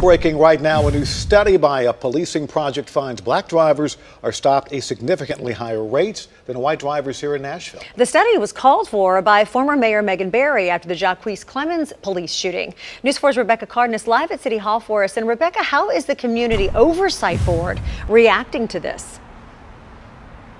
Breaking right now, a new study by a policing project finds black drivers are stopped at significantly higher rates than white drivers here in Nashville. The study was called for by former Mayor Megan Barry after the Jacquees Clemens police shooting. News 4's Rebecca Cardenas live at City Hall for us. And Rebecca, how is the Community Oversight Board reacting to this?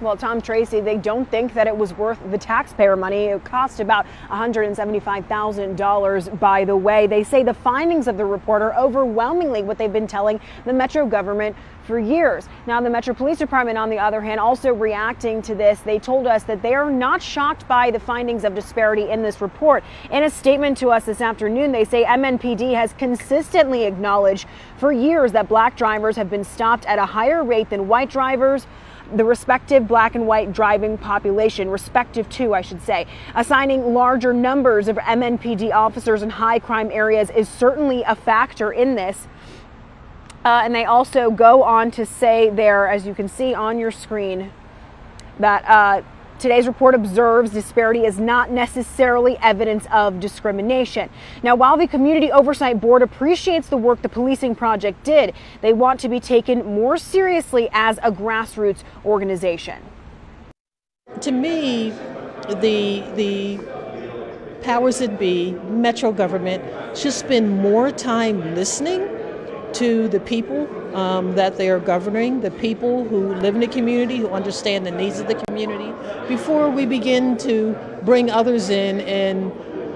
Well, Tom, Tracy, they don't think that it was worth the taxpayer money. It cost about $175,000, by the way. They say the findings of the report are overwhelmingly what they've been telling the Metro government for years. Now, the Metro Police Department, on the other hand, also reacting to this. They told us that they are not shocked by the findings of disparity in this report. In a statement to us this afternoon, they say MNPD has consistently acknowledged for years that black drivers have been stopped at a higher rate than white drivers. The respective black and white driving population, respective to, I should say. Assigning larger numbers of MNPD officers in high crime areas is certainly a factor in this. And they also go on to say there, as you can see on your screen, that today's report observes disparity is not necessarily evidence of discrimination. Now, while the Community Oversight Board appreciates the work the policing project did, they want to be taken more seriously as a grassroots organization. To me, the powers that be, Metro government, should spend more time listening to the people that they are governing, the people who live in the community, who understand the needs of the community, before we begin to bring others in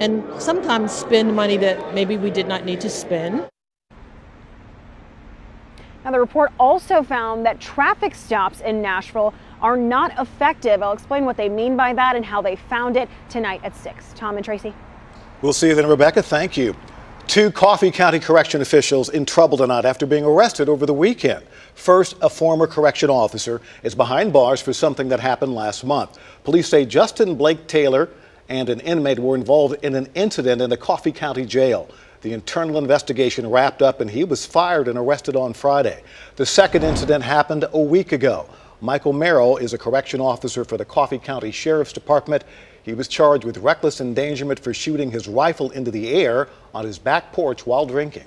and sometimes spend money that maybe we did not need to spend. Now, the report also found that traffic stops in Nashville are not effective. I'll explain what they mean by that and how they found it tonight at 6. Tom and Tracy. We'll see you then, Rebecca. Thank you. 2 Coffee County correction officials in trouble tonight after being arrested over the weekend. First, a former correction officer is behind bars for something that happened last month. Police say Justin Blake Taylor and an inmate were involved in an incident in the Coffee County jail. The internal investigation wrapped up and he was fired and arrested on Friday. The second incident happened a week ago. Michael Merrill is a correction officer for the Coffee County Sheriff's Department. He was charged with reckless endangerment for shooting his rifle into the air on his back porch while drinking.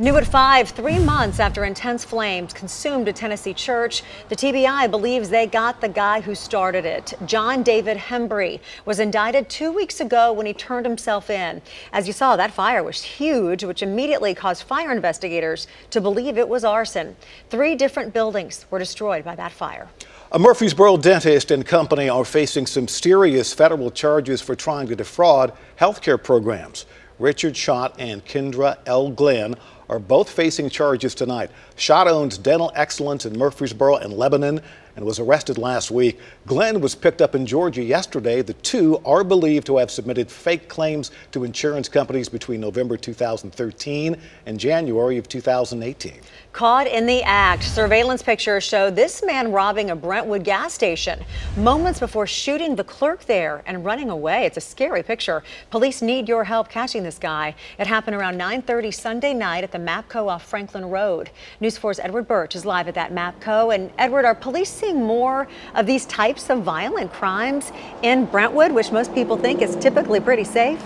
New at 5, 3 months after intense flames consumed a Tennessee church, the TBI believes they got the guy who started it. John David Hembry was indicted 2 weeks ago when he turned himself in. As you saw, that fire was huge, which immediately caused fire investigators to believe it was arson. 3 different buildings were destroyed by that fire. A Murfreesboro dentist and company are facing some serious federal charges for trying to defraud health care programs. Richard Schott and Kendra L. Glenn are both facing charges tonight. Schott owns Dental Excellence in Murfreesboro and Lebanon and was arrested last week. Glenn was picked up in Georgia yesterday. The two are believed to have submitted fake claims to insurance companies between November 2013 and January of 2018. Caught in the act, surveillance pictures show this man robbing a Brentwood gas station moments before shooting the clerk there and running away. It's a scary picture. Police need your help catching this guy. It happened around 9:30 Sunday night at the MAPCO off Franklin Road. News 4's Edward Birch is live at that MAPCO. And Edward, are police seeing more of these types of violent crimes in Brentwood, which most people think is typically pretty safe?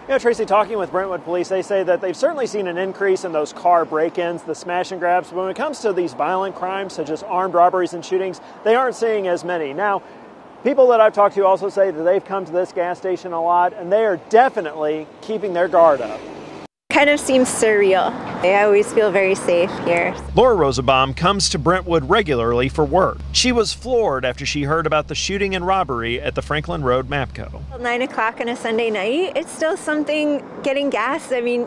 You know, Tracy, talking with Brentwood police, they say that they've certainly seen an increase in those car break-ins, the smash and grabs. But when it comes to these violent crimes, such as armed robberies and shootings, they aren't seeing as many. Now, people that I've talked to also say that they've come to this gas station a lot, and they are definitely keeping their guard up. Kind of seems surreal. I always feel very safe here. Laura Rosenbaum comes to Brentwood regularly for work. She was floored after she heard about the shooting and robbery at the Franklin Road MAPCO. 9 o'clock on a Sunday night, it's still something getting gas. I mean,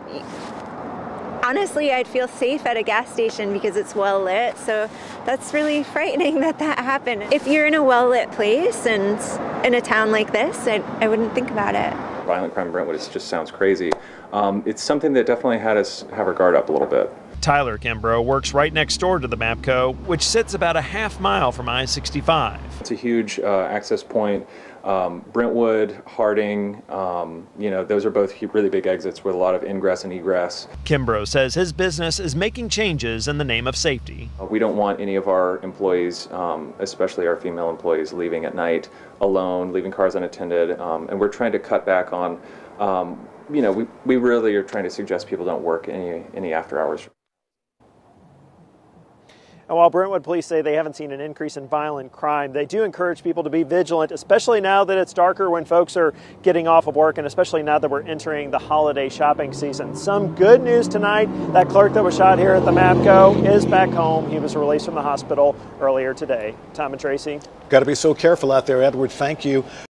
honestly, I'd feel safe at a gas station because it's well lit. So that's really frightening that happened. If you're in a well lit place and in a town like this, I wouldn't think about it. Violent crime in Brentwood just sounds crazy. It's something that definitely had us have our guard up a little bit. Tyler Kimbrough works right next door to the MAPCO, which sits about a half mile from I-65. It's a huge access point. Brentwood, Harding, those are both really big exits with a lot of ingress and egress. Kimbrough says his business is making changes in the name of safety. We don't want any of our employees, especially our female employees, leaving at night alone, leaving cars unattended, and we're trying to cut back on you know, we really are trying to suggest people don't work any after hours. And while Brentwood police say they haven't seen an increase in violent crime, they do encourage people to be vigilant, especially now that it's darker when folks are getting off of work, and especially now that we're entering the holiday shopping season. Some good news tonight. That clerk that was shot here at the MAPCO is back home. He was released from the hospital earlier today. Tom and Tracy. Got to be so careful out there, Edward. Thank you.